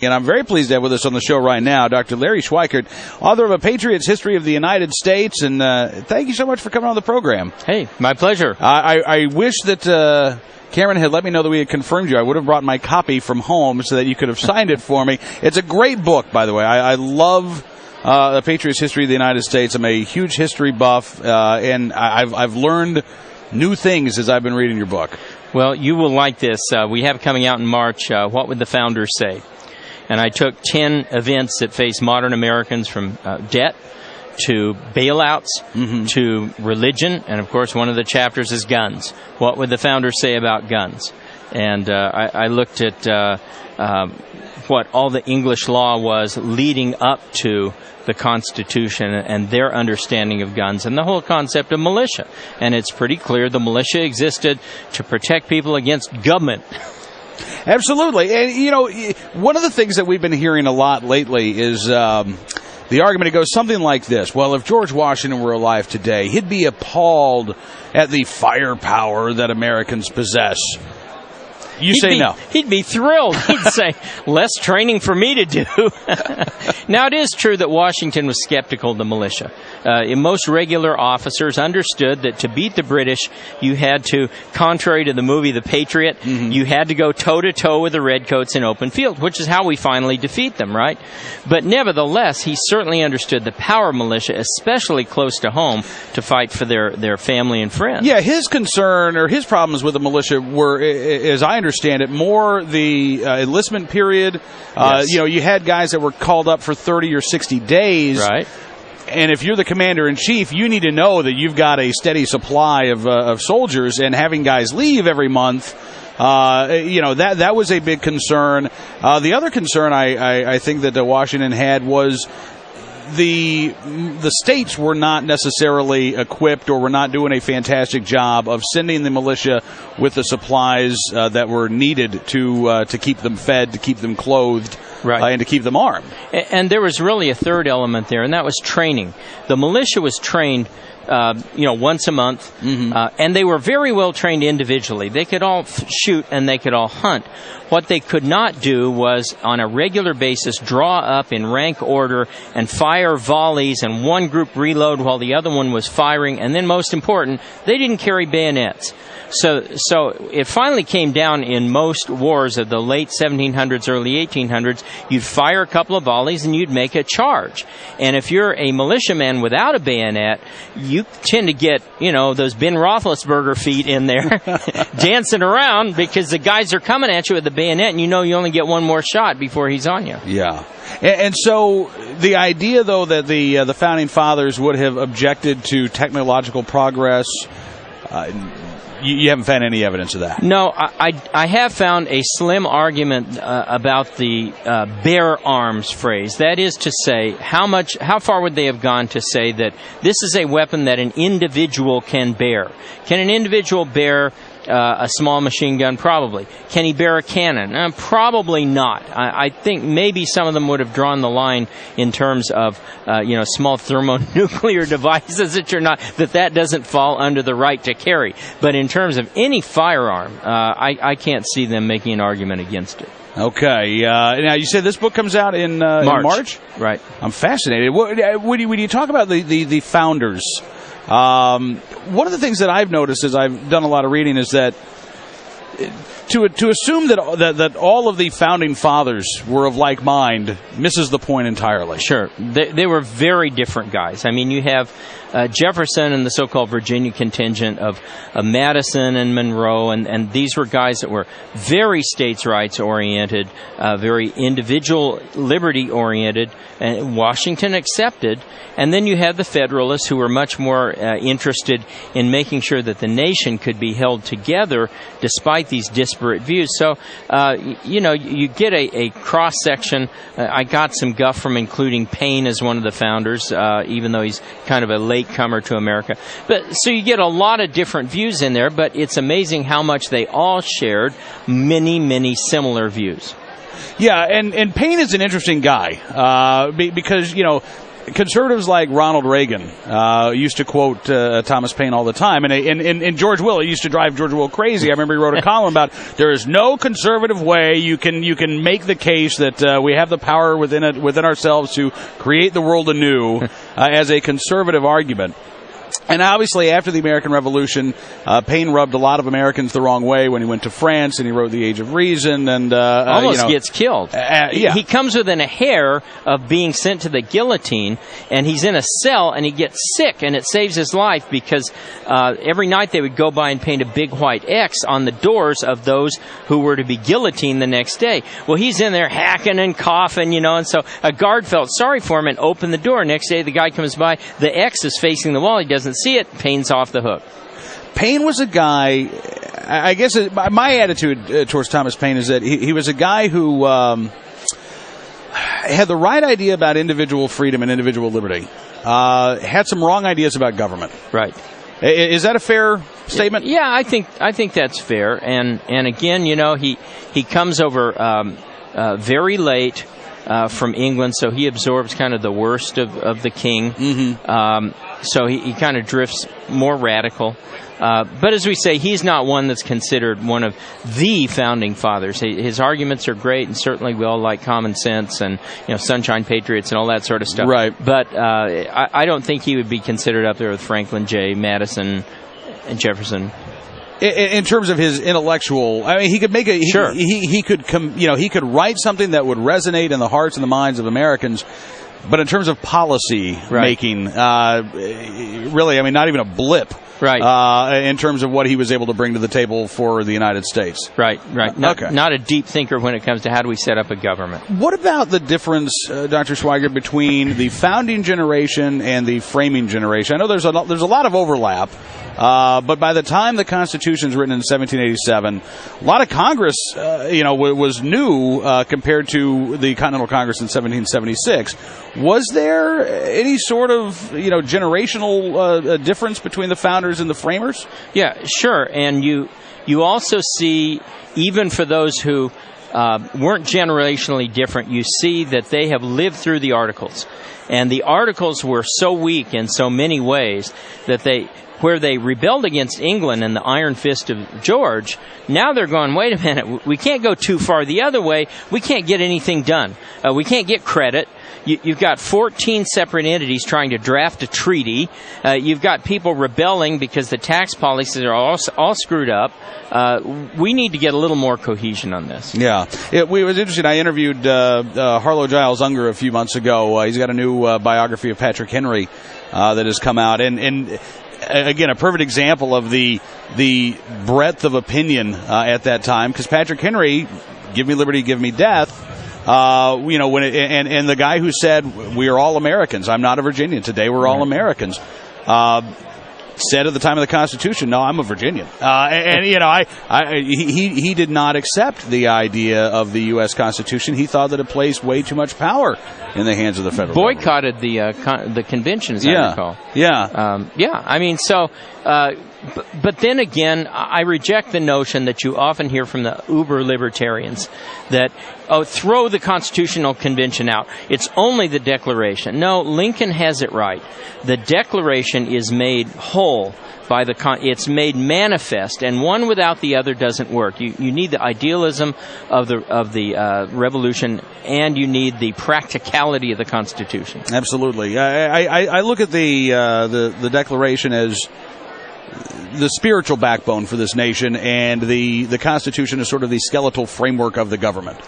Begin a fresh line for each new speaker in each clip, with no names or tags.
And I'm very pleased to have with us on the show right now Dr. Larry Schweikart, author of A Patriots History of the United States. And thank you so much for coming on the program.
Hey, my pleasure.
I wish that Cameron had let me know that we had confirmed you. I would have brought my copy from home so that you could have signed it for me. It's a great book, by the way. I love The Patriots History of the United States. I'm a huge history buff, and I've learned new things as I've been reading your book.
Well, you will like this. We have coming out in March, What Would the Founders Say? And I took 10 events that face modern Americans, from debt to bailouts to religion. And, of course, one of the chapters is guns. What would the founders say about guns? And I looked at what all the English law was leading up to the Constitution and their understanding of guns and the whole concept of militia. And it's pretty clear the militia existed to protect people against government.
Absolutely. And, you know, one of the things that we've been hearing a lot lately is the argument. It goes something like this. Well, if George Washington were alive today, he'd be appalled at the firepower that Americans possess. He'd say no.
He'd be thrilled. He'd say, less training for me to do. Now, it is true that Washington was skeptical of the militia. Most regular officers understood that to beat the British, you had to, contrary to the movie The Patriot, you had to go toe-to-toe with the Redcoats in open field, which is how we finally defeat them, right? But nevertheless, he certainly understood the power of militia, especially close to home, to fight for their family and friends.
Yeah, his concern or his problems with the militia were, as I understand it, more the enlistment period.
Yes.
You know, you had guys that were called up for 30 or 60 days.
Right.
And if you're the commander-in-chief, you need to know that you've got a steady supply of soldiers, and having guys leave every month, you know, that was a big concern. The other concern I think that Washington had was the states were not necessarily equipped or were not doing a fantastic job of sending the militia with the supplies that were needed to keep them fed, to keep them clothed,
right,
and to keep them armed.
And there was really a third element there, and that was training. The militia was trained once a month, and they were very well trained individually. They could all shoot and they could all hunt. What they could not do was, on a regular basis, draw up in rank order and fire volleys, and one group reload while the other one was firing. And then, most important, they didn't carry bayonets. So it finally came down in most wars of the late 1700s, early 1800s. You'd fire a couple of volleys and you'd make a charge. And if you're a militiaman without a bayonet, you tend to get, those Ben Roethlisberger feet in there dancing around, because the guys are coming at you with the bayonet, and you only get one more shot before he's on you.
Yeah. And so the idea, though, that the Founding Fathers would have objected to technological progress, you haven't found any evidence of that?
No, I have found a slim argument about the bear arms phrase. That is to say, how far would they have gone to say that this is a weapon that an individual can bear? Can an individual bear a small machine gun? Probably. Can he bear a cannon? Probably not. I think maybe some of them would have drawn the line in terms of small thermonuclear devices that doesn't fall under the right to carry. But in terms of any firearm, I can't see them making an argument against it.
Okay. Now, you said this book comes out in March?
Right.
I'm fascinated. When you talk about the founders, one of the things that I've noticed as I've done a lot of reading is that to assume that all of the founding fathers were of like mind misses the point entirely.
Sure. They were very different guys. I mean, you have Jefferson and the so-called Virginia contingent of Madison and Monroe, and these were guys that were very states' rights oriented, very individual liberty oriented, and Washington accepted. And then you had the Federalists, who were much more interested in making sure that the nation could be held together despite these disparate views. So, you get a cross-section. I got some guff from including Paine as one of the founders, even though he's kind of a latecomer to America. So you get a lot of different views in there, but it's amazing how much they all shared many, many similar views.
Yeah, and Paine is an interesting guy because, conservatives like Ronald Reagan used to quote Thomas Paine all the time, and George Will. It used to drive George Will crazy. I remember he wrote a column about there is no conservative way you can make the case that we have the power within ourselves to create the world anew as a conservative argument. And obviously, after the American Revolution, Paine rubbed a lot of Americans the wrong way when he went to France and he wrote The Age of Reason and
almost gets killed.
Yeah.
He comes within a hair of being sent to the guillotine, and he's in a cell and he gets sick, and it saves his life because every night they would go by and paint a big white X on the doors of those who were to be guillotined the next day. Well, he's in there hacking and coughing, and so a guard felt sorry for him and opened the door. Next day, the guy comes by, the X is facing the wall. He doesn't see it. Paine's off the hook.
Paine was a guy, I guess my attitude towards Thomas Paine is that he was a guy who had the right idea about individual freedom and individual liberty, had some wrong ideas about government.
Right.
Is that a fair statement?
Yeah, I think that's fair. And again, he comes over very late from England, so he absorbs kind of the worst of the king. Mm-hmm. So he kind of drifts more radical. But as we say, he's not one that's considered one of the founding fathers. His arguments are great, and certainly we all like common sense and Sunshine Patriots and all that sort of stuff.
Right.
But I don't think he would be considered up there with Franklin J. Madison and Jefferson.
In terms of his intellectual, I mean, he could make
sure.
He could write something that would resonate in the hearts and the minds of Americans. But in terms of policy making, really, I mean, not even a blip.
Right.
In terms of what he was able to bring to the table for the United States.
Right. Not a deep thinker when it comes to how do we set up a government.
What about the difference, Dr. Schweikart, between the founding generation and the framing generation? I know there's a lot of overlap. But by the time the Constitution was written in 1787, a lot of Congress, was new compared to the Continental Congress in 1776. Was there any sort of, generational difference between the founders and the framers?
Yeah, sure. And you also see, even for those who weren't generationally different, you see that they have lived through the Articles. And the Articles were so weak in so many ways that where they rebelled against England and the iron fist of George, now they're going, wait a minute, we can't go too far the other way. We can't get anything done. We can't get credit. You've got 14 separate entities trying to draft a treaty. You've got people rebelling because the tax policies are all screwed up. We need to get a little more cohesion on this. Yeah.
It was interesting. I interviewed Harlow Giles Unger a few months ago. He's got a new biography of Patrick Henry that has come out. And again, a perfect example of the breadth of opinion at that time, because Patrick Henry, give me liberty, give me death. And the guy who said we are all Americans. I'm not a Virginian. Today we're all Americans. Said at the time of the Constitution, no, I'm a Virginian. He did not accept the idea of the U.S. Constitution. He thought that it placed way too much power in the hands of the federal government.
Boycotted the convention, as I recall.
Yeah.
I mean, so. But then again, I reject the notion that you often hear from the uber libertarians that, throw the Constitutional Convention out. It's only the Declaration. No, Lincoln has it right. The Declaration is made whole by it's made manifest, and one without the other doesn't work. You need the idealism of the Revolution, and you need the practicality of the Constitution.
Absolutely. I look at the Declaration as the spiritual backbone for this nation, and the Constitution is sort of the skeletal framework of the government.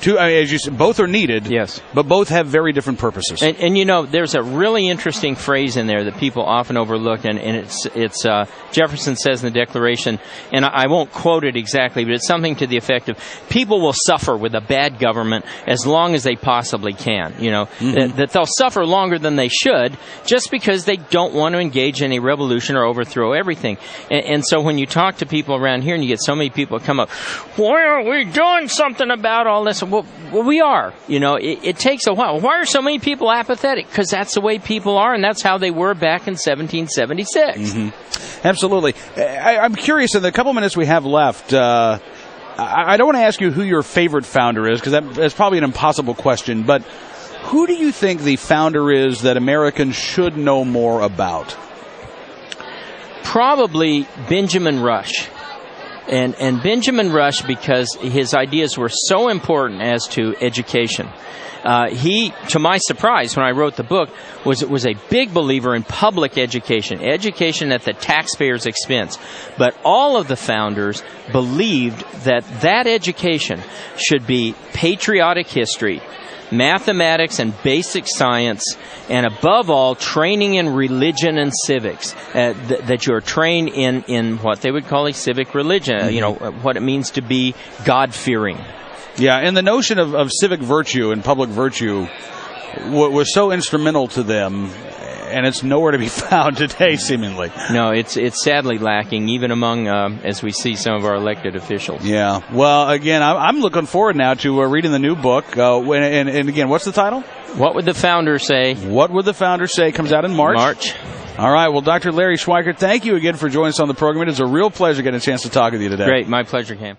As you said, both are needed,
yes,
but both have very different purposes.
And there's a really interesting phrase in there that people often overlook, and it's Jefferson says in the Declaration, and I won't quote it exactly, but it's something to the effect of, people will suffer with a bad government as long as they possibly can. That they'll suffer longer than they should just because they don't want to engage in a revolution or overthrow everything. And so when you talk to people around here and you get so many people come up, why aren't we doing something about all this? Well, we are. It takes a while. Why are so many people apathetic? Because that's the way people are, and that's how they were back in 1776.
Mm-hmm. Absolutely. I'm curious, in the couple minutes we have left, I don't want to ask you who your favorite founder is, because that's probably an impossible question, but Who do you think the founder is that Americans should know more about?
Probably Benjamin Rush. And Benjamin Rush, because his ideas were so important as to education. He, to my surprise, when I wrote the book, was a big believer in public education at the taxpayer's expense. But all of the founders believed that education should be patriotic history, mathematics and basic science, and above all, training in religion and civics, that you're trained in what they would call a civic religion, what it means to be God-fearing.
Yeah, and the notion of civic virtue and public virtue was so instrumental to them, and it's nowhere to be found today, seemingly.
No, it's sadly lacking, even among, as we see, some of our elected officials.
Yeah. Well, again, I'm looking forward now to reading the new book. And again, what's the title?
What Would the Founders Say?
What Would the Founders Say? Comes out in March. All right. Well, Dr. Larry Schweikart, thank you again for joining us on the program. It is a real pleasure getting a chance to talk with you today.
Great. My pleasure, Cam.